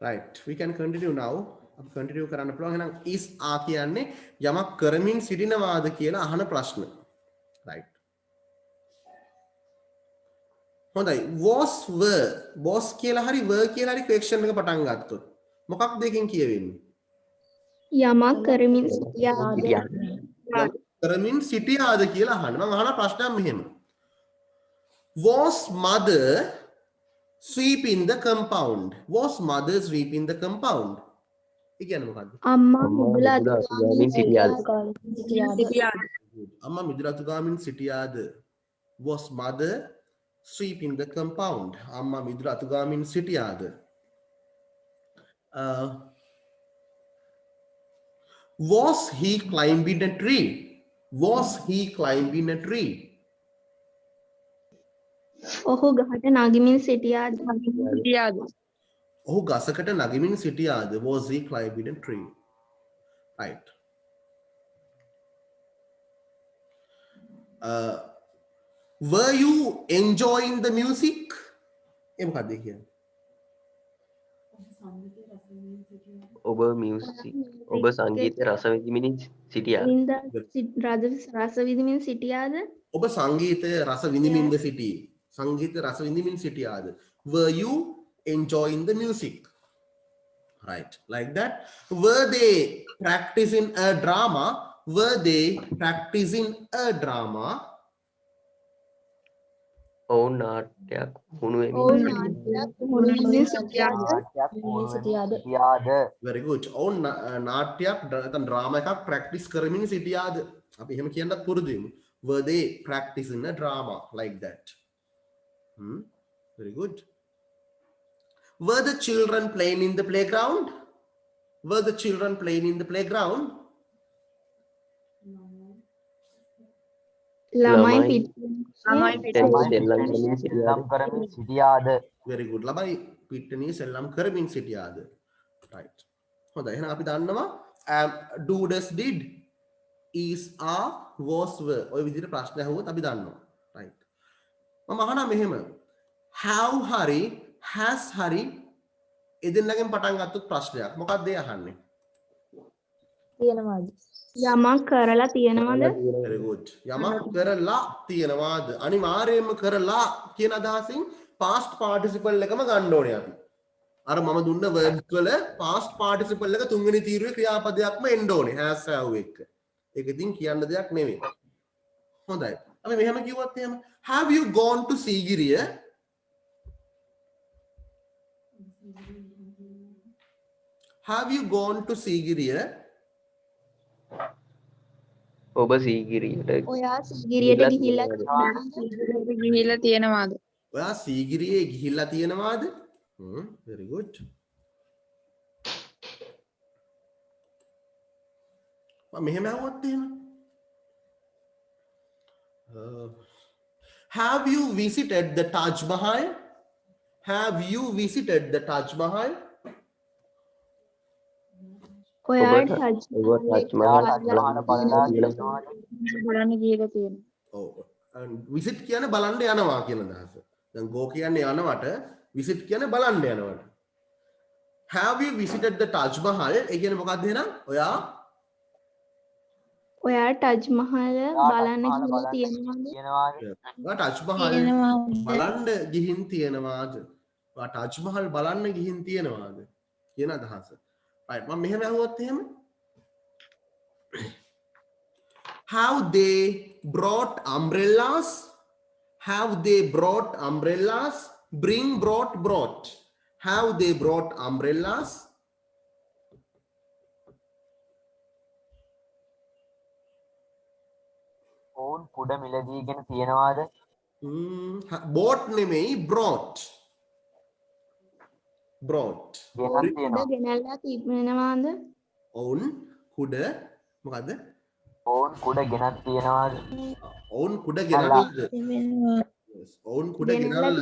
right, we can continue now. අපි continue කරන්න පුළුවන්. එහෙනම් is are කියන්නේ යමක් කරමින් සිටිනවාද කියලා අහන ප්‍රශ්න. right. හොඳයි. was were was කියලා හරි were කියලා හරි question එක පටන් ගත්තොත් මොකක්ද දෙකෙන් කියවෙන්නේ? යමක් කරමින් සිටියාද කරමින් සිටියාද කියලා අහන්න. මම අහන ප්‍රශ්නයක් මෙහෙම. Was mother sweeping the compound? Was mother sweeping the compound? ඒ කියන්නේ මොකද්ද? අම්මා මුදුලා ගාමින් සිටියාද? අම්මා මිදුල අතු ගාමින් සිටියාද? Was mother sweeping the compound? අම්මා මිදුල අතු ගාමින් සිටියාද? Was he climbing a tree? Was he climbing a tree? ඔහු ගහට නගිමින් සිටියාද ඔහු ගසකට නගමින් සිටියාද? Was he climbing a tree? Right. Were you enjoying the music? ඒ මොකක්ද කියන්නේ? ඔබ සංගීතය රස විඳිමින් සිටියාද? රස විඳිමින් සිටියාද ඔබ සංගීතය රස විඳිමින්ද සිටියේ? සංගීත රස විඳිමින් සිටියාද? Were you enjoying the music? Right, like that. Were they practicing a drama? Were they practicing a drama? ඔවුන් නාට්‍යයක් සිටියාද? Very good. ඔවුන් නාට්‍යයක් නැත්නම් ඩ්‍රාමා එකක් ප්‍රැක්ටිස් කරමින් සිටියාද? අපි එහෙම කියන්නත් පුරුදු වෙමු. Were they practicing a drama? Like that. Very good. Were the children playing in the playground? Were the children playing in the playground? ළමයි සිටියාද? Very good. ළමයි පිට්ටනිය සෙල්ලම් කරමින් සිටියාද? Right. හොඳයි. එහෙනම් අපි දන්නවා do does did is are was were ඔය විදිහට ප්‍රශ්න අහුවොත් අපි දන්නවා. Right. මම අහනවා මෙහෙම. have හරි has හරි එදෙන්නගෙන් පටන් ගත්තොත් ප්‍රශ්නයක්. මොකක්ද ඒ අහන්නේ? යමක් කරලා තියෙනවද Very good. යමක් කරලා තියෙනවාද? අනිවාර්යයෙන්ම කරලා කියන අදහසින් past participle එකම ගන්න ඕනේ අපි. අර මම දුන්න verbs වල past participle එක තුන්වෙනි තීරුවේ ක්‍රියාපදයක්ම එන්න ඕනේ has have එක. ඒක ඉතින් කියන්න දෙයක් නෙවෙයි. හොඳයි. අපි මෙහෙම කිව්වොත් එහෙම have you gone to Sigiriya? Have you gone to Sigiriya? ඔබ සීගිරියට ඔයා සිගිරියට ගිහිල්ලා තියෙනවාද? ඔයා සීගිරියේ ගිහිල්ලා තියෙනවාද? Very good. මෙහෙම අහුවත් එහෙම. Have you visited the Taj Mahal? Have you visited the Taj Mahal? ඔයාට බලන්න ගිහලා තියෙනවා. ඔව්. visit කියන්නේ බලන්න යනවා කියන අදහස. දැන් go කියන්නේ යනවට visit කියන්නේ බලන්න යනවට. Have you visited the Taj Mahal? ඒ කියන්නේ මොකක්ද එහෙනම්? ඔයා ටජ් මහල් බලන්න ගිහිල්ලා තියෙනවද ඔයා Taj Mahal බලන්න ගිහින් තියෙනවාද? ඔයා Taj Mahal බලන්න ගිහින් තියෙනවාද කියන අදහස. right මම මෙහෙම අහුවත් එහෙම have they brought umbrellas? Have they brought umbrellas? Bring, brought. Have they brought umbrellas? ඔවුන් කුඩ මිලදීගෙන තියෙනවාද? bought නෙමෙයි brought. ගෙනල්ලා තිබෙනවාද ඔවුන් කුඩ මොකද්ද? ඔවුන් කුඩ ගෙනත් තියෙනවාද? ඔවුන් කුඩ ගෙනල්ලාද? ඔවුන් කුඩ ගෙනල්ලාද?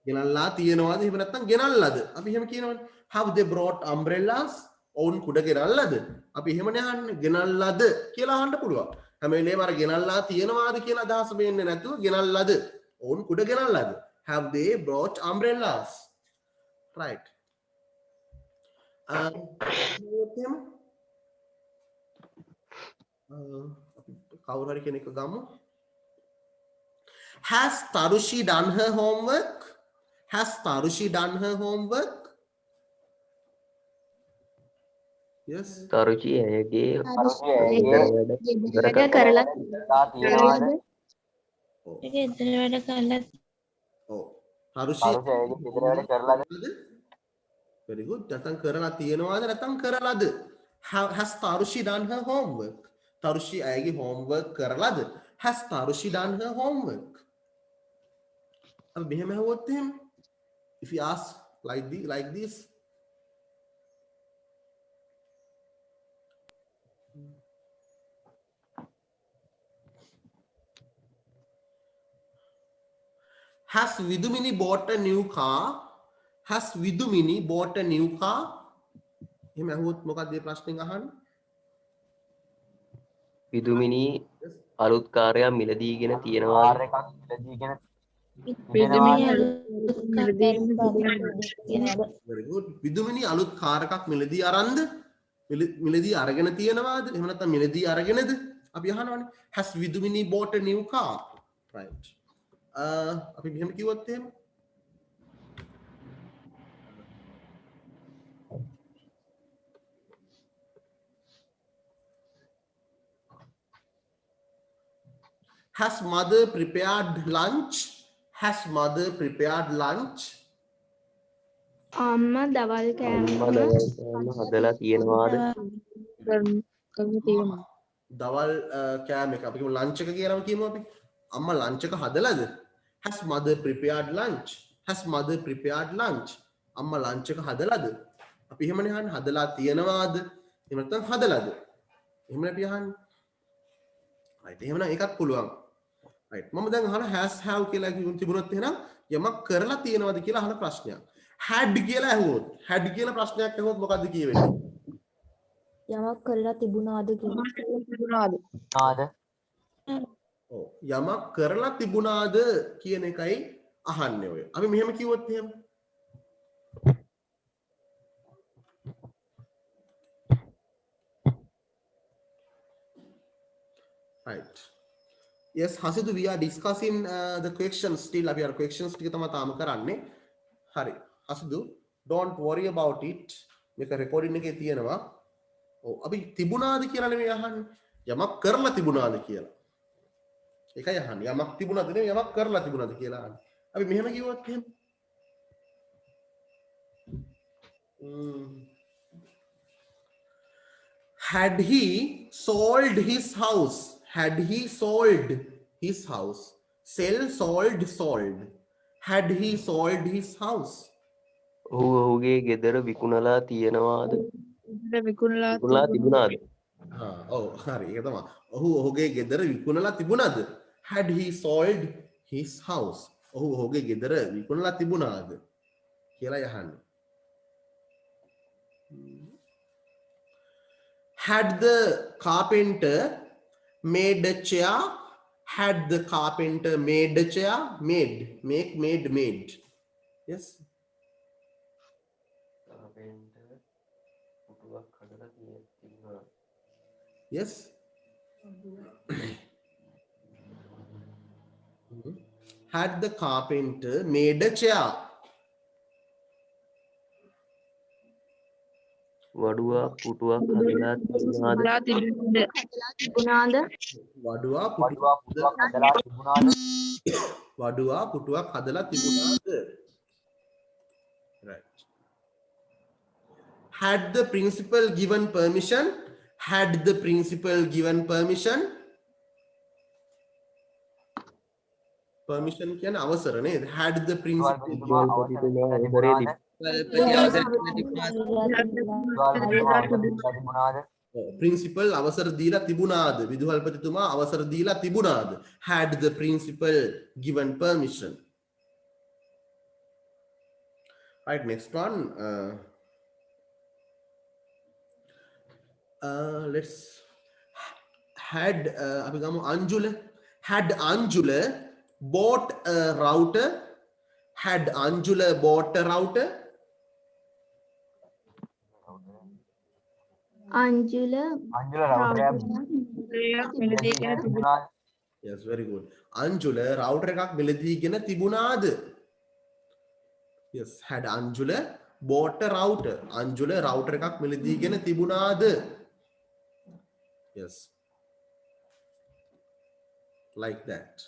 ගෙනල්ලා තියෙනවාද? එහෙම නැත්නම් ගෙනල්ලාද? අපි එහෙම කියනවනේ. Have they brought umbrellas? ඔවුන් කුඩ ගෙනල්ලාද? අපි එහෙමනේ අහන්නේ. ගෙනල්ලාද කියලා අහන්න පුළුවන්. හැම වෙලේම අර ගෙනල්ලා තියෙනවාද කියන අදහස වෙන්නේ නැතුව ගෙනල්ලාද? ඔවුන් කුඩ ගෙනල්ලාද? Have they brought umbrellas? Right. කවුරු හරි කෙනෙක් ගමු. Has Tarushi done her homework? Has Tarushi done her homework? Yes. තරුචි ඇයගේ ඇයගේ ගෙදර වැඩ කරලා තා තියෙනවාද? ගෙදර වැඩ කරලා Oh, Tarushi. අරුෂ ඇයගේ ගෙදර වැඩ කරලාද? Very good. නැත්නම් කරලා තියෙනවාද නැත්නම් කරලාද? Has Tarushi done her homework? Tarushi ඇයගේ homework කරලාද? Has Tarushi done her homework? අපි මෙහෙම අහුවොත් එහෙම if you ask like this Has Vidumini bought a new car? Has Vidumini bought a new car? එහෙම අහුවොත් මොකක්ද මේ ප්‍රශ්نين අහන්නේ? විදුමිනී අලුත් කාර්යයක් මිලදීගෙන තියෙනවා. කාර් එකක් මිලදීගෙන Very good. Vidumini අලුත් කාර් එකක් මිලදී අරන්ද? මිලදී අරගෙන තියෙනවාද? එහෙම නැත්නම් මිලදී අරගෙනද? අපි අහනවානේ. Has Vidumini bought a new car? Right. අපි මෙහෙම කිව්වොත් එහෙම Has mother prepared lunch? Has mother prepared lunch? අම්මා දවල් කෑම හදලා තියෙනවාද? කරන්න තියෙනවා. දවල් කෑම එක අපි කියමු ලන්ච් එක කියලාම කියමු අපි. අම්මා ලන්ච් එක හදලාද? Has mother prepared lunch? Has mother prepared lunch? අම්මා ලන්ච් එක හදලාද? අපි එහෙමනේ අහන්නේ හදලා තියෙනවාද? එහෙම නැත්නම් හදලාද? එහෙමනේ අපි අහන්නේ. right එහෙමනම් ඒකත් පුළුවන්. right මම දැන් අහන has have කියලා කියුම් තිබුණොත් එහෙනම් යමක් කරලා තියෙනවද කියලා අහන ප්‍රශ්නයක්. had කියලා ඇහුවොත් had කියලා ප්‍රශ්නයක් ඇහුවොත් මොකද්ද කියවෙන්නේ? යමක් කරලා තිබුණාද කියලා. තිබුණාද? ආද ඔව් යමක් කරලා තිබුණාද කියන එකයි අහන්නේ ඔය. අපි මෙහෙම කිව්වොත් එහෙම right yes Hasidu we are discussing the questions still අපි අර questions ටික තමයි තාම කරන්නේ. හරි Hasidu don't worry about it. මේක recording එකේ තියෙනවා. ඔව් අපි තිබුණාද කියලා නෙමෙයි අහන්නේ. යමක් කරලා තිබුණාද කියලා. ඒකයි අහන්නේ. යමක් තිබුණාද නෙමෙයි යමක් කරලා තිබුණාද කියලා අහන්නේ. අපි මෙහෙම කිව්වොත් එහෙම had he sold his house? Had he sold his house? Sell, sold. Had he sold his house? ඔහු ඔහුගේ ගෙදර විකුණලා තියෙනවාද? විකුණලා තිබුණාද? ඔව් හරි ඒක තමයි. ඔහු ඔහුගේ ගෙදර විකුණලා තිබුණාද? Had he sold his house? ඔහු ඔහුගේ ගෙදර විකුණලා තිබුණාද කියලා යහන්නේ. Had the carpenter made a chair? Had the carpenter made a chair? Made. Yes. Yes. Had the carpenter made a chair? වඩුවක් පුටුවක් හදලා තිබුණාද? තිබුණාද? වඩුවා පුටුවක් හදලා තිබුණාද? වඩුවා පුටුවක් හදලා තිබුණාද? Right. Had the principal given permission? Had the principal given permission? Permission කියන්නේ අවසර නේද? Had the principal principal අවසර දීලා තිබුණාද? විදුහල්පතිතුමා අවසර දීලා තිබුණාද? Had the principal given permission? Right, next one. Let's had අපි ගමු අංජුල. Had Anjula bought a router? Had Anjula bought a router? Anjula Anjula රවුටරයක් මිලදීගෙන තිබුණාද? yes very good Anjula router එකක් මිලදීගෙන තිබුණාද yes had Anjula bought a router Anjula router එකක් මිලදීගෙන තිබුණාද yes like that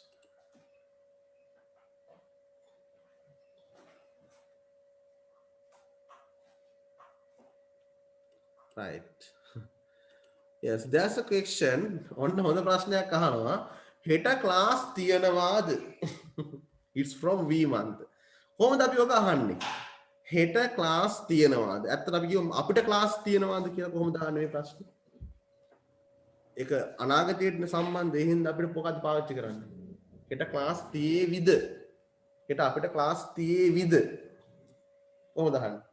right yes there's a question ඔන්න හොඳ ප්‍රශ්නයක් අහනවා හෙට ක්ලාස් තියනවාද it's from v month කොහොමද අපි ඔක අහන්නේ හෙට ක්ලාස් තියනවාද ඇත්තට අපි කියමු අපිට ක්ලාස් තියනවාද කියලා කොහොමද අහන්නේ මේ ප්‍රශ්නේ ඒක අනාගතයට සම්බන්ධ ඒ හින්දා අපිට මොකක්ද පාවිච්චි කරන්නේ හෙට ක්ලාස් තියේවිද හෙට අපිට ක්ලාස් තියේවිද කොහොමද අහන්නේ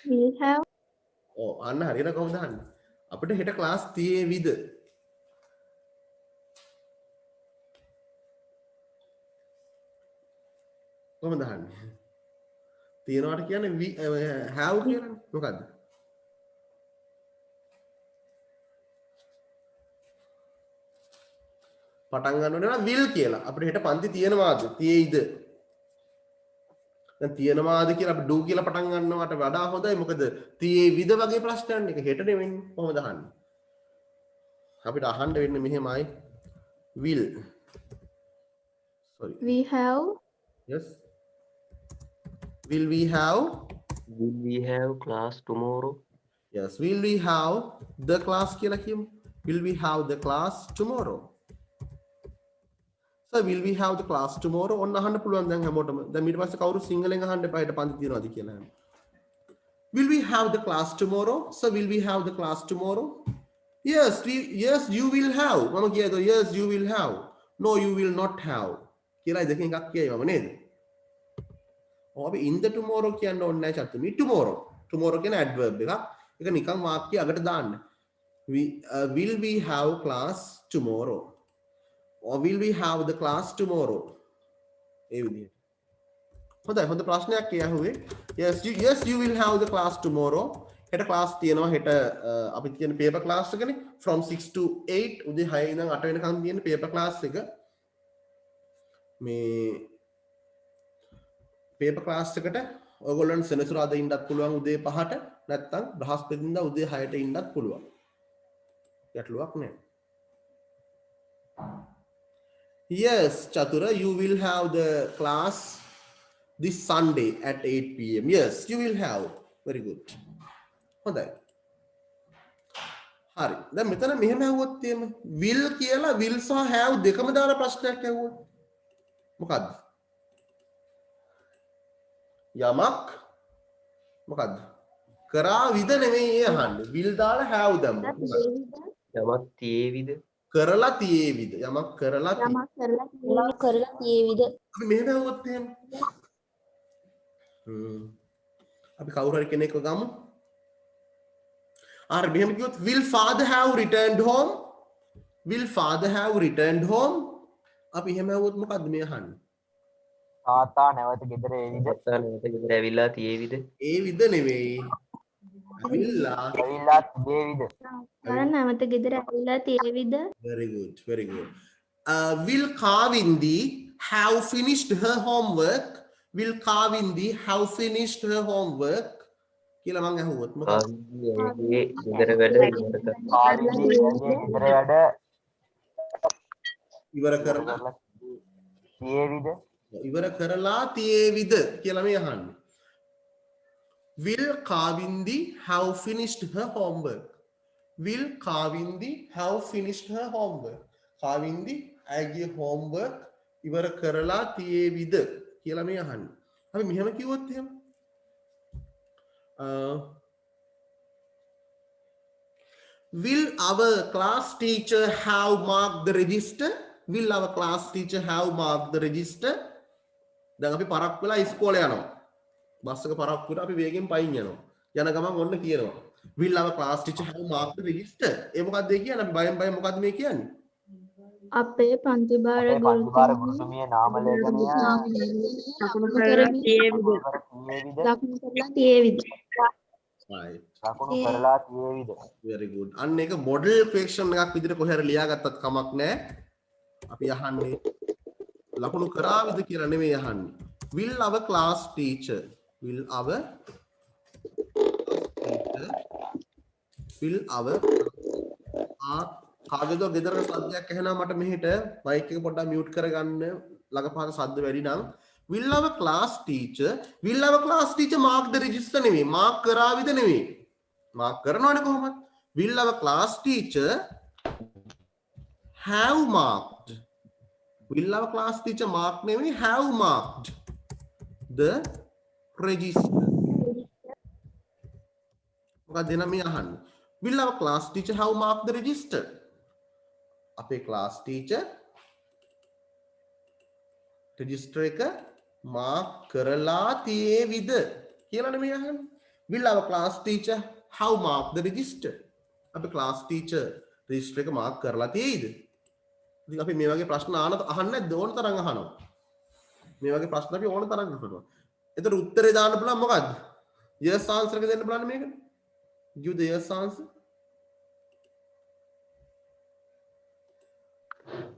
will have අන්න හරියට කොහොමද අහන්නේ අපිට හෙට ක්ලාස් තියේවිද කොහොමද අහන්නේ තියනවාට කියන්නේ have කියන්නේ මොකද්ද පටන් ගන්න ඕනේ නම් will කියලා අපිට හෙට පන්ති තියනවාද තියේයිද දැන් තියනවාද කියලා අපි do කියලා පටන් ගන්නවට වඩා හොඳයි මොකද තියේවිද වගේ ප්‍රශ්නයක් එක හෙට නෙවෙන්නේ කොහොමද අහන්නේ අපිට අහන්න වෙන්නේ මෙහෙමයි will sorry we have yes will we have class tomorrow yes will we have the class කියලා කියමු will we have the class tomorrow so will we have the class tomorrow ඔන්න අහන්න පුළුවන් දැන් හැමෝටම දැන් ඊට පස්සේ කවුරු සිංහලෙන් අහන්න එපා ඊට පන්ති තියනවාද කියලා will we have the class tomorrow so will we have the class tomorrow yes you will have මම කියද yes you will have no you will not have කියලා දෙකෙන් එකක් කියයි මම නේද අපි in the tomorrow කියන්න ඕනේ නැහැ චතුමි tomorrow කියන adverb එකක් ඒක නිකන් වාක්‍ය අගට දාන්න will we have class tomorrow or will we have the class tomorrow ඒ විදිහට හොඳයි හොඳ ප්‍රශ්නයක් කියහුවේ yes you will have the class tomorrow හෙට class තියෙනවා හෙට අපි කියන paper class එකනේ from 6 to 8 උදේ 6 ඉඳන් 8 වෙනකන් තියෙන paper class එක මේ paper class එකට ඔයගොල්ලන් සෙනසුරාදා ඉන්නත් පුළුවන් උදේ 5ට නැත්නම් බ්‍රහස්පතින්දා උදේ 6ට ඉන්නත් පුළුවන් ගැටලුවක් නැහැ yes chatura you will have the class this Sunday at 8 p.m. yes you will have very good හොඳයි හරි දැන් මෙතන මෙහෙම ඇහුවොත් එහෙම will කියලා will සහ have දෙකම දාලා ප්‍රශ්නයක් ඇහුවොත් මොකද්ද යමක් මොකද්ද කරාවිද නෙමෙයි අහන්නේ will දාලා have දැම්මොත් යමක් තියේවිද කරලා තියේවිද යමක් කරලා තියේවිද අපි මෙහෙම ඇහුවොත් එහෙම අපි කවුරු හරි කෙනෙක්ව ගමු අර මෙහෙම කිව්වොත් will father have returned home අපි එහෙම ඇහුවොත් මොකද්ද මේ අහන්නේ තාත්තා නැවත ගෙදර එවිද? තාත්තා නැවත ගෙදර ඇවිල්ලා තියේවිද ඒ විද නෙවෙයි ඇවිල්ලා ඇවිල්ලා තිබේවිද? කරන් නැවත ගෙදර ඇවිල්ලා තියේවිද very good will Kavindi have finished her homework කියලා මං අහුවොත් මොකක්ද කාවින්ගේ ගෙදර වැඩ ඉවර කරලා තියේවිද? ඉවර කරලා තියේවිද කියලා මේ අහන්නේ will Kavindi have finished her homework Kavindi ඇගේ homework ඉවර කරලා තියේවිද කියලා මේ අහන්නේ අපි මෙහෙම කිව්වොත් එහෙම will our class teacher have marked the register දැන් අපි පරක් වෙලා ඉස්කෝලේ යනවා බස් එක පරක් වෙලා අපි වේගෙන් පයින් යනවා යන ගමන් ඔන්න කියනවා will our class teacher have marked the register ඒ මොකක්ද ඒ කියන්නේ අපි බයෙන් මොකද්ද මේ කියන්නේ අපේ පන්ති භාර අපේ පන්තිභාර ගුරුතුමිය ගුරුතුමිය නාම ලේඛනය ලකුණු ලකුණු කරලා කරමින් තියේවිද? ලකුණු කරලා තියේවිද? right ලකුණු කරලා තියේවිද? very good අන්න ඒක මොඩල් ක්වෙස්චන් එකක් විදිහට කොහේ හරි ලියාගත්තත් කමක් නැහැ අපි අහන්නේ ලකුණු කරාවිද කියලා නෙමෙයි අහන්නේ will our class teacher කාගේද ගෙදර සද්දයක් ඇහෙනවා මට මෙහෙට මයික් එක පොඩ්ඩක් මියුට් කරගන්න ළඟපාත සද්ද වැඩි නම් will our class teacher mark the register නෙමෙයි mark කරාවිද නෙමෙයි mark කරනවනේ කොහොමද will our class teacher have marked will our class teacher mark නෙමෙයි have marked the register මොකක්ද එනම් මේ අහන්නේ will our class teacher have marked the register අපේ class teacher register එක mark කරලා තියේවිද කියලා නෙමෙයි අහන්නේ will our class teacher have marked the register අපේ class teacher register එක mark කරලා තියේද ඉතින් අපි මේ වගේ ප්‍රශ්න අහන්න නැද්ද ඕන තරම් අහනවා මේ වගේ ප්‍රශ්න අපි ඕන තරම් අහනවා එතකොට උත්තරේ දාන්න පුළුවන් මොකද්ද yes answer එක දෙන්න බලන්න මේකට give the yes answer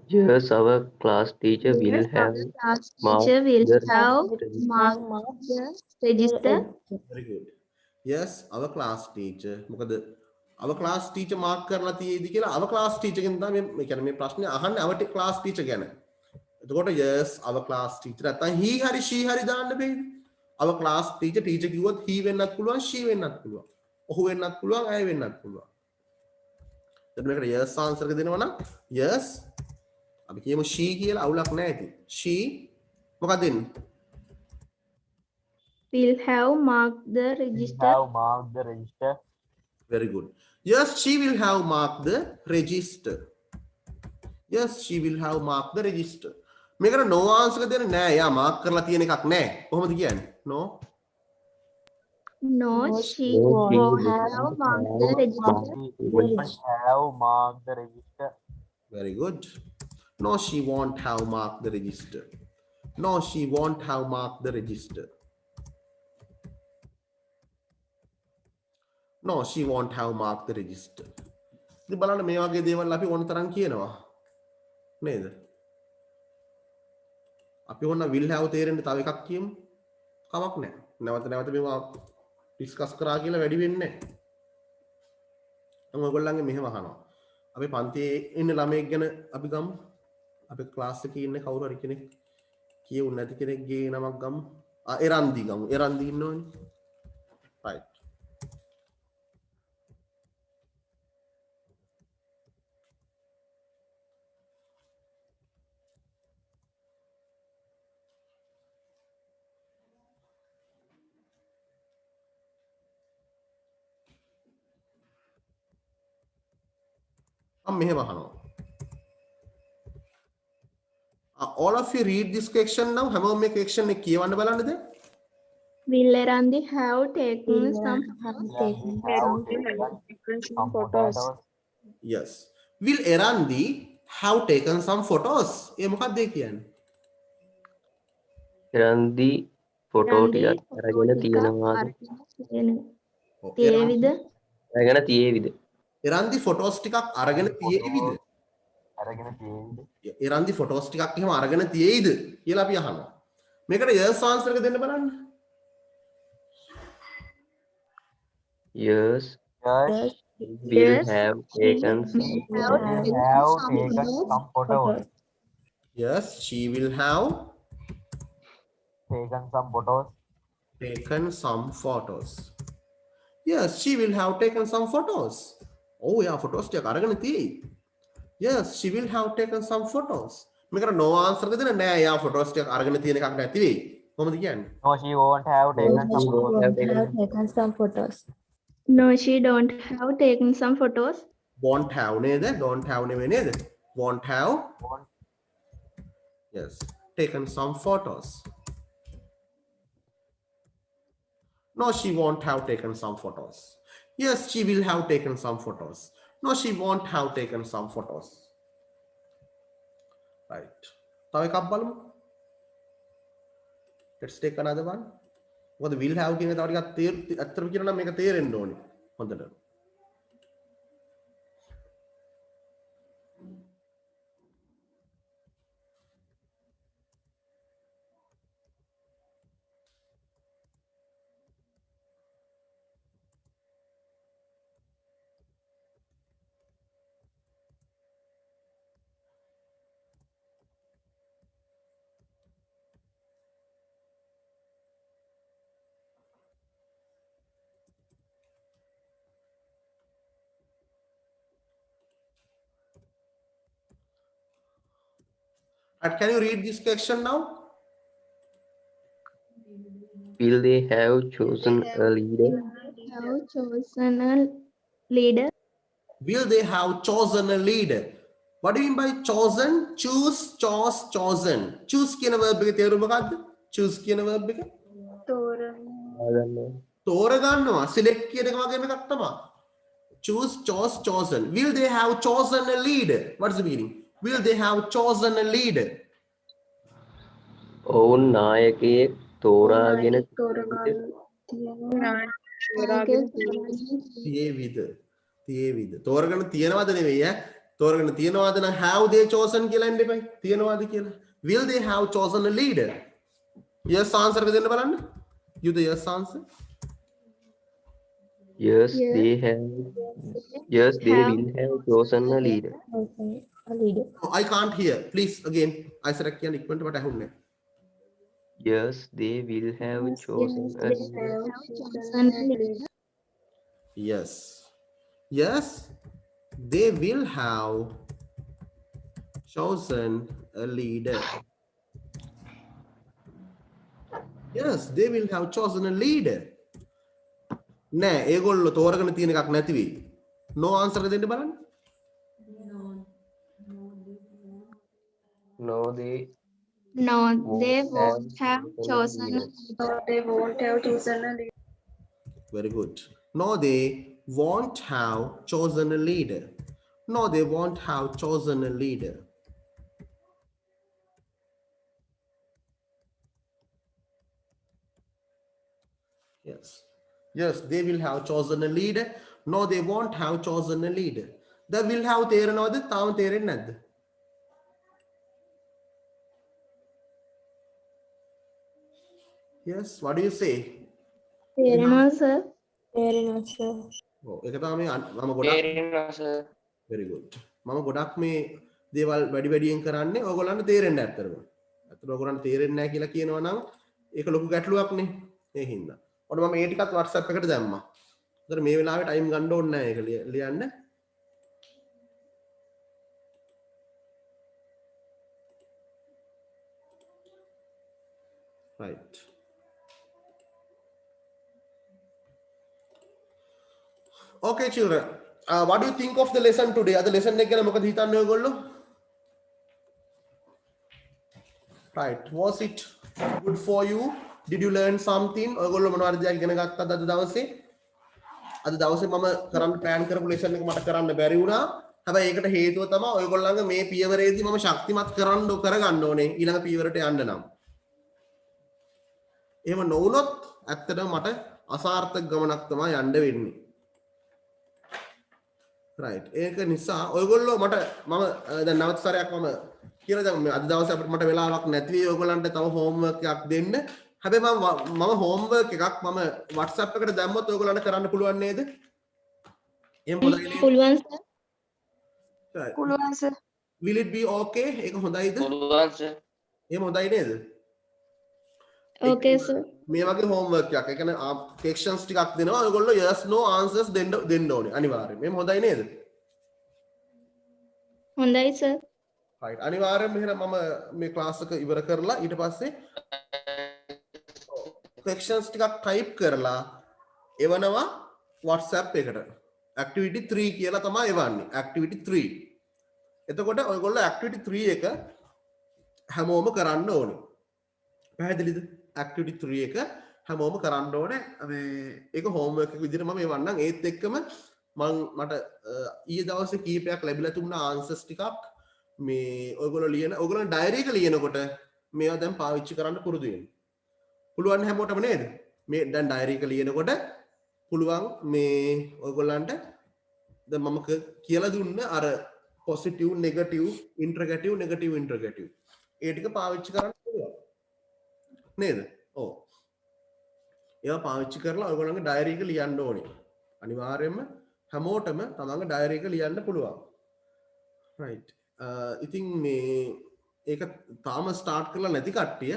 Yes, our class teacher will have Class marked teacher will the have register. marked the register. very good yes our class teacher මොකද our class teacher mark කරලා තියෙයිද කියලා our class teacher ගෙන් තමයි මේ කියන්නේ මේ ප්‍රශ්නේ අහන්නේ our class teacher ගැන එතකොට yes our class teacher නැත්නම් he හරි she හරි දාන්න බෑනේ our class teacher කිව්වොත් he වෙන්නත් පුළුවන් she වෙන්නත් පුළුවන් ඔහු වෙන්නත් පුළුවන් ඇය වෙන්නත් පුළුවන් එතකොට මේකට yes answer එක දෙනවා නම් yes අපි කියමු she කියලා අවුලක් නැහැ ඉතින් she මොකක්ද දෙන්නේ Will have marked the register. have marked the register. very good yes she will have marked the register yes she will have marked the register මේකට no answer එක දෙන්නේ නැහැ යා mark කරලා තියෙන එකක් නැහැ කොහොමද කියන්නේ no No, she No, she won't will have have marked the register. Have marked the register. very good no she won't have marked the register no she won't have marked the register no she won't have marked the register ඉතින් බලන්න මේ වගේ දේවල් අපි ඕන තරම් කියනවා නේද අපි ඕන will have තේරෙන්න තව එකක් කියමු කමක් නැහැ නැවත නැවත මේවා ඩිස්කස් කරා කියලා වැඩි වෙන්නේ නැහැ ඔයගොල්ලන්ගේ මෙහෙම අහනවා අපි පන්තියේ ඉන්න ළමයෙක් ගැන අපි ගමු අපේ ක්ලාස් එකේ ඉන්න කවුරු හරි කෙනෙක් කියුන්නේ නැති කෙනෙක්ගේ නමක් ගමු එරන්දි ගමු එරන්දි ඉන්නවනේ right මෙහෙම අහනවා all of you read this question now හැමෝම මේ question එක කියවන්න බලන්න දැන් Will Erandi have taken some Have taken some photos. yes will erandi have taken some photos ඒ මොකක්ද ඒ කියන්නේ එරන්දි ෆොටෝ ටිකක් අරගෙන තියෙනවාද තියේවිද? අරගෙන තියේවිද එරන්දි ෆොටෝස් ටිකක් අරගෙන තියෙයිද අරගෙන තියෙයිද? එරන්දි ෆොටෝස් ටිකක් එහෙම අරගෙන තියෙයිද කියලා අපි අහනවා මේකට yes answer එක දෙන්න බලන්න yes Yes, will Yes. have taken some Have have taken some photos. yes she will have Taken some photos. taken some photos yes she will have taken some photos oh yeah photos ටික අරගෙන තියෙයි yes she will have taken some photos මේකට no answer එක දෙන්න නෑ යා photos ටික අරගෙන තියෙන එකක් නැති වෙයි කොහොමද කියන්නේ No, she won't have taken some She won't photos. have taken taken some photos. No, she don't have taken some photos. won't have නේද don't have නෙවෙයි නේද won't have Won't. yes taken some photos no she won't have taken some photos yes she will have taken some photos no she won't have taken some photos right. තව එකක් බලමු. Let's take another one. මොකද will have කියන තව ටිකක් ඇත්තටම කියනවා නම් මේක තේරෙන්න ඕනේ හොඳට. And can you read this question now? Will they have chosen a leader? Have chosen a leader. Will they have chosen a leader? What do you mean by chosen? Choose, chose, chosen. Choose කියන verb එකේ තේරුම මොකක්ද? Choose කියන verb එක තෝරගන්නවා. Select කියන එක වගේම එකක් තමයි. Choose, chose, chosen. Will they have chosen a leader? What is the meaning? Will they have chosen a leader? ඔවුන් නායකයෙක් තෝරාගෙන තියේවිද. තෝරගෙන තියනවද නෙවෙයි ඈ. තෝරගෙන තියනවද නම් have they chosen කියලා එන්න එපයි. තියනවද කියලා. Will they have chosen a leader? Yes answer එක දෙන්න බලන්න. You the yes answer. Yes, Yes. they have. Yes, they will have chosen a leader. No, I can't hear. Please again. I said I can't equal to what I have. Yes, they will have chosen a leader. Have chosen a leader. Yes. Yes. They will have chosen a leader. Yes, they will have chosen a leader. නෑ ඒගොල්ලෝ තෝරගෙන තියෙන එකක් නැති වෙයි. No answer එක දෙන්න බලන්න. No, they No, they won't have have chosen a leader. Very good. No, they won't have chosen a leader. No, they won't have chosen a leader. Yes. Yes, they will have chosen a leader. No, they won't have chosen a leader. The will have තේරෙනවද? තාම තේරෙන්නේ නැද්ද? Yes, what do you say? තේරෙනවා sir. ඔව් ඒක තමයි මම ගොඩක් very good. මම ගොඩක් මේ දේවල් වැඩි වැඩියෙන් කරන්නේ ඕගොල්ලන්ට තේරෙන්න ඇත්තටම. ඇත්තට ඕගොල්ලන්ට තේරෙන්නේ නැහැ කියලා කියනවා නම් ඒක ලොකු ගැටලුවක්නේ. ඒ හින්දා. ඔන්න මම ඒ ටිකත් WhatsApp එකට දැම්මා. ඒතර මේ වෙලාවේ ටයිම් ගන්න ඕනේ නැහැ ඒක ලියන්න. Right. Okay children. What do you think of the lesson today? Ada lesson එක ගැන මොකද හිතන්නේ ඔයගොල්ලෝ? Right. Was it good for you? Did you learn something? ඔයගොල්ලෝ මොනවද දෙයක් ඉගෙන ගත්තද අද දවසේ? අද දවසේ මම කරන්න plan කරපු lesson එක මට කරන්න බැරි වුණා. හැබැයි ඒකට හේතුව තමයි ඔයගොල්ලන්ගේ මේ පියවරේදී මම ශක්තිමත් කරගන්න ඕනේ ඊළඟ පියවරට යන්න නම්. එහෙම නොවුනොත් ඇත්තටම මට අසාර්ථක ගමනක් තමයි යන්න වෙන්නේ. right ඒක නිසා ඔයගොල්ලෝ මට මම දැන් නැවත සැරයක් මම කියලා දැන් අද දවසේ අපිට මට වෙලාවක් නැති වෙයි ඔයගොල්ලන්ට තව homework එකක් දෙන්න. හැබැයි මම homework එකක් මම WhatsApp එකට දැම්මොත් ඔයගොල්ලන්ට කරන්න පුළුවන් නේද? එහෙම හොඳයි නේද? පුළුවන් sir. Right. පුළුවන් sir. Will it be okay? ඒක හොඳයිද? එහෙම හොඳයි නේද? Okay sir. මේ වගේ homework එකක්. ඒ කියන්නේ questions ටිකක් දෙනවා. ඔයගොල්ලෝ yes no answers දෙන්න ඕනේ අනිවාර්යයෙන්. මේක හොඳයි නේද? හොඳයි sir. right අනිවාර්යයෙන්ම එහෙනම් මම මේ class එක ඉවර කරලා ඊට පස්සේ questions ටිකක් type කරලා එවනවා WhatsApp එකට. activity 3 කියලා තමයි එවන්නේ. activity 3. එතකොට ඔයගොල්ලෝ activity 3 එක හැමෝම කරන්න ඕනේ. පැහැදිලිද? activity 3 එක හැමෝම කරන්න ඕනේ. මේ ඒක homework එක විදිහට මම එවන්නම්. ඒත් එක්කම මට ඊයේ දවසේ කීපයක් ලැබිලා තිබුණා answers ටිකක් මේ ඔයගොල්ලෝ ලියන ඔයගොල්ලෝ ඩයරි එක ලියනකොට මේවා දැන් පාවිච්චි කරන්න පුරුදු වෙන්න. පුළුවන් හැමෝටම නේද? මේ දැන් ඩයරි එක ලියනකොට පුළුවන් මේ ඔයගොල්ලන්ට දැන් මම කියලා දුන්න අර පොසිටිව් නෙගටිව් ඉන්ට්‍රගටිව් නෙගටිව් ඉන්ට්‍රගටිව් ඒ ටික පාවිච්චි කරන්න පුළුවන් නේද? ඔව්. ඒවා පාවිච්චි කරලා ඔයගොල්ලන්ගේ ඩයරි එක ලියන්න ඕනේ. අනිවාර්යයෙන්ම හැමෝටම තමන්ගේ ඩයරි එක ලියන්න පුළුවන්. right. ඉතින් මේ ඒක තාම ස්ටාර්ට් කරලා නැති කට්ටිය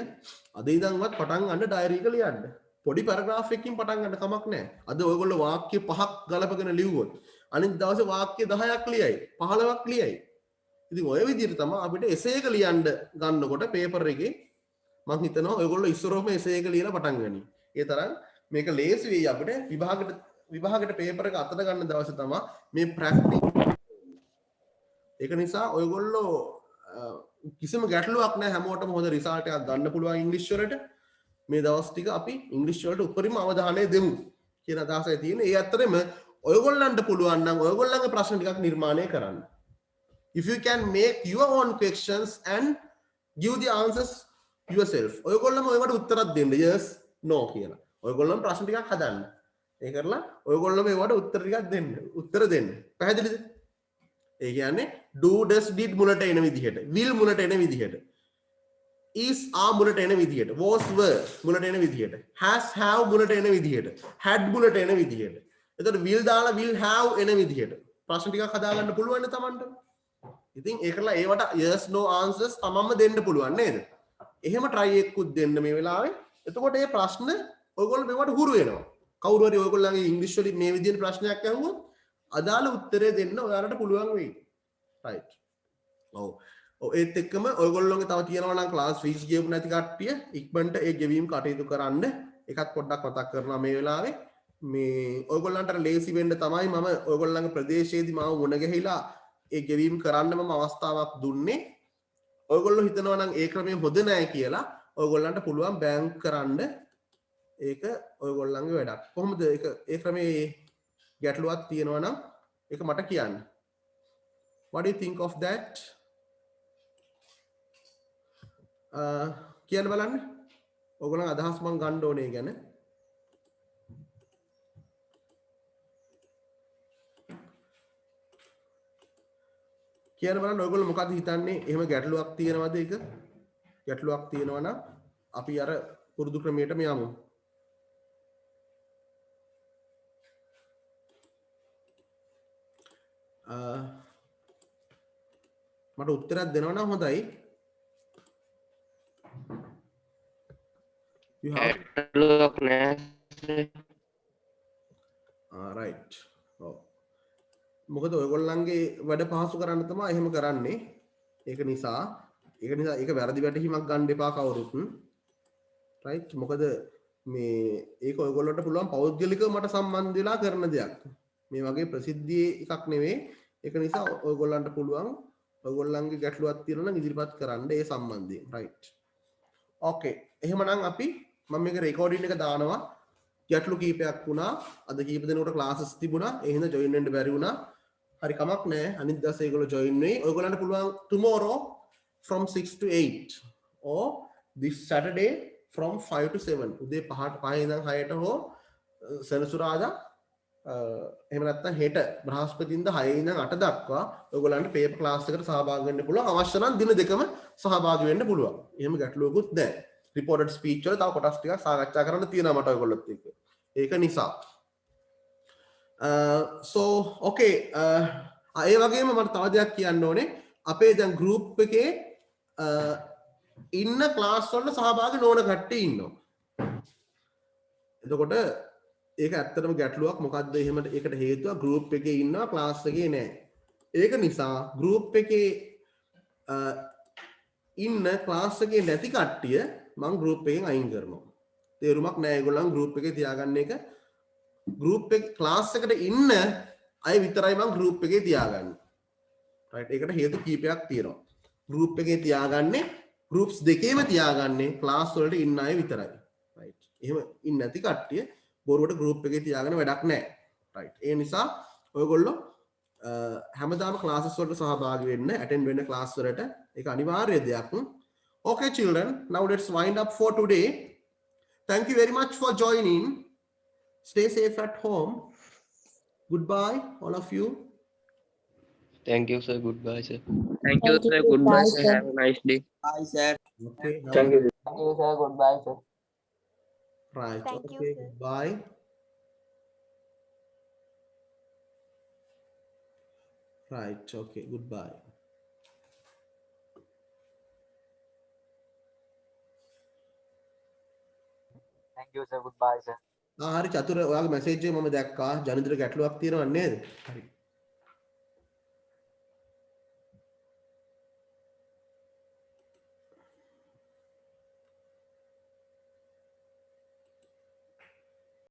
අද ඉඳන්වත් පටන් ගන්න ඩයරි එක ලියන්න. පොඩි පැරග්‍රාෆ් එකකින් පටන් ගන්න කමක් නැහැ. අද ඔයගොල්ලෝ වාක්‍ය 5ක් ගලපගෙන ලිව්වොත් අනිත් දවසේ වාක්‍ය 10ක් ලියයි 15ක් ලියයි. ඉතින් ඔය විදිහට තමයි අපිට එසේ එක ලියන්න ගන්නකොට පේපර් එකේ මම හිතනවා ඔයගොල්ලෝ ඉස්සරෝම එසේ එක ලියලා පටන් ගනි. ඒ තරම් මේක ලේසි වෙයි අපිට විභාගයට පේපර් එක අතට ගන්න දවසේ තමයි මේ ප්‍රැක්ටිස්. ඒක නිසා ඔයගොල්ලෝ කිසිම ගැටලුවක් නැහැ හැමෝටම හොඳ රිසල්ට් එකක් ගන්න පුළුවන් ඉංග්‍රීසි වලට. මේ දවස් ටික අපි ඉංග්‍රීසි වලට උපරිම අවධානය දෙමු කියන අදහසයි තියෙන්නේ. ඒ අතරෙම ඔයගොල්ලන්ට පුළුවන් නම් ඔයගොල්ලන්ගේ ප්‍රශ්න ටිකක් නිර්මාණය කරන්න. If you can make your own questions and give the answers yourself. ඔයගොල්ලම ඔයවට උත්තරයක් දෙන්න. yes no කියලා. ඔයගොල්ලම ප්‍රශ්න ටිකක් හදන්න. ඒ කරලා ඔයගොල්ලම ඒවට උත්තර ටිකක් දෙන්න. උත්තර දෙන්න. පැහැදිලිද? ඒ කියන්නේ do does did මුලට එන විදිහට, will මුලට එන විදිහට, is are මුලට එන විදිහට, was were මුලට එන විදිහට, has have මුලට එන විදිහට, had මුලට එන විදිහට. එතකොට will දාලා will have එන විදිහට ප්‍රශ්න ටිකක් හදාගන්න පුළුවන් නේ Tamanට. ඉතින් ඒකලා ඒවට yes no answers තමන්ම දෙන්න පුළුවන් නේද? එහෙම try එකකුත් දෙන්න මේ වෙලාවේ. එතකොට මේ ප්‍රශ්න ඔයගොල්ලෝ මේවට හුරු වෙනවා. කවුරු හරි ඔයගොල්ලන්ගේ ඉංග්‍රීසි වලින් මේ විදිහට ප්‍රශ්නයක් අහුවොත් අදාළ උත්තරේ දෙන්න ඔයාලට පුළුවන් වෙයි. right. ඔව්. ඔව් ඒත් එක්කම ඔයගොල්ලෝගේ තව තියෙනවා නම් ක්ලාස් ෆීස් ගෙවපු නැති කට්ටිය ඉක්මනට ඒ ගෙවීම් කටයුතු කරන්න. එකක් පොඩ්ඩක් මතක් කරනවා මේ වෙලාවේ. මේ ඔයගොල්ලන්ට ලේසි වෙන්න තමයි මම ඔයගොල්ලන්ගේ ප්‍රදේශයේදී මාව මුණ ගැහිලා ඒ ගෙවීම් කරන්න මම අවස්ථාවක් දුන්නේ. ඔයගොල්ලෝ හිතනවා නම් ඒ ක්‍රමය හොඳ නැහැ කියලා ඔයගොල්ලන්ට පුළුවන් බෑන්ක් කරන්න. ඒක ඔයගොල්ලන්ගේ වැඩක්. කොහොමද ඒක ඒ ක්‍රමේ ගැටලුවක් තියෙනවා නම් ඒක මට කියන්න. What do you think of that? කියන්න බලන්න. ඔයගොල්ලන් අදහස් මම ගන්න ඕනේ ගැන. කියන්න බලන්න ඔයගොල්ලෝ මොකද්ද හිතන්නේ? එහෙම ගැටලුවක් තියෙනවද ඒක? ගැටලුවක් තියෙනවා නම් අපි අර පුරුදු ක්‍රමයටම යමු. මට උත්තරයක් දෙනවා නම් හොඳයි. You have right. ඔව්. මොකද ඔයගොල්ලන්ගේ වැඩ පහසු කරන්න තමයි එහෙම කරන්නේ. ඒක නිසා ඒක වැරදි වැටහීමක් ගන්න එපා කවුරුත්. right. මොකද මේ ඒක ඔයගොල්ලන්ට පුළුවන් පෞද්ගලිකව මට සම්බන්ධ වෙලා කරන දෙයක්. මේ වගේ ප්‍රසිද්ධියේ එකක් නෙවෙයි. ඒක නිසා ඔයගොල්ලන්ට පුළුවන් ඔයගොල්ලන්ගේ ගැටලුවක් තියෙනවා නම් ඉදිරිපත් කරන්න ඒ සම්බන්ධයෙන්. right. okay. එහෙමනම් අපි මම මේක රෙකෝඩින් එක දානවා. ගැටලු කීපයක් වුණා. අද කීප දෙනෙකුට ක්ලාසස් තිබුණා. ඒ හින්දා ජොයින් වෙන්න බැරි වුණා. හරි කමක් නැහැ. අනිත් දවසේ ඒගොල්ලෝ ජොයින් වෙයි. ඔයගොල්ලන්ට පුළුවන් tomorrow from 6 to 8 or this Saturday from 5 to 7. උදේ 5ට ඉඳන් 6ට හෝ සෙනසුරාදා එහෙම නැත්නම් හෙට බ්‍රහස්පතින්දා 6 ඉඳන් 8 දක්වා ඔයගොල්ලන්ට පේපර් ක්ලාස් එකට සහභාගී වෙන්න පුළුවන්. අවශ්‍ය නම් දින දෙකම සහභාගී වෙන්න පුළුවන්. එහෙම ගැටලුවකුත් නැහැ. රිපෝටඩ් ස්පීච් වල තව කොටස් ටිකක් සාකච්ඡා කරන්න තියෙනවා මට ඔයගොල්ලොත් එක්ක. ඒක නිසා. so okay ඒ වගේම මට තව දෙයක් කියන්න ඕනේ. අපේ දැන් group එකේ ඉන්න ක්ලාස් වලට සහභාගී නොවන කට්ටිය ඉන්නවා. එතකොට ඒක ඇත්තටම ගැටලුවක්. මොකද්ද එහෙම ඒකට හේතුව group එකේ ඉන්නවා ක්ලාස් එකේ නැහැ. ඒක නිසා group එකේ ඉන්න ක්ලාස් එකේ නැති කට්ටිය මම group එකෙන් අයින් කරනවා. තේරුමක් නැහැ ඒගොල්ලන් group එකේ තියාගන්න එක. group එක ක්ලාස් එකට ඉන්න අය විතරයි මම group එකේ තියාගන්නේ. right. ඒකට හේතු කීපයක් තියෙනවා. group එකේ තියාගන්නේ groups දෙකේම තියාගන්නේ ක්ලාස් වලට ඉන්න අය විතරයි. right. එහෙම ඉන්නේ නැති කට්ටිය බොරුවට group එකේ තියාගෙන වැඩක් නැහැ. right. ඒ නිසා ඔයගොල්ලෝ හැමදාම classes වලට සහභාගී වෙන්න attend වෙන්න class වලට ඒක අනිවාර්ය දෙයක්. Okay children, now let's wind up for today. Thank you very much for joining. Stay safe at home. Goodbye all of you. Thank you, sir. Goodbye, sir. Thank you, sir. Goodbye, sir. Have a nice day. Bye, sir. Okay. Thank you. Thank you, sir. Goodbye, sir. Right. Thank you, Okay. sir. Goodbye. Right. Okay. Goodbye. Thank you, sir. Goodbye, sir. හරි චතුර ඔයාගේ message එක මම දැක්කා ජනිතට ගැටලුවක් තියෙනව නේද? හරි.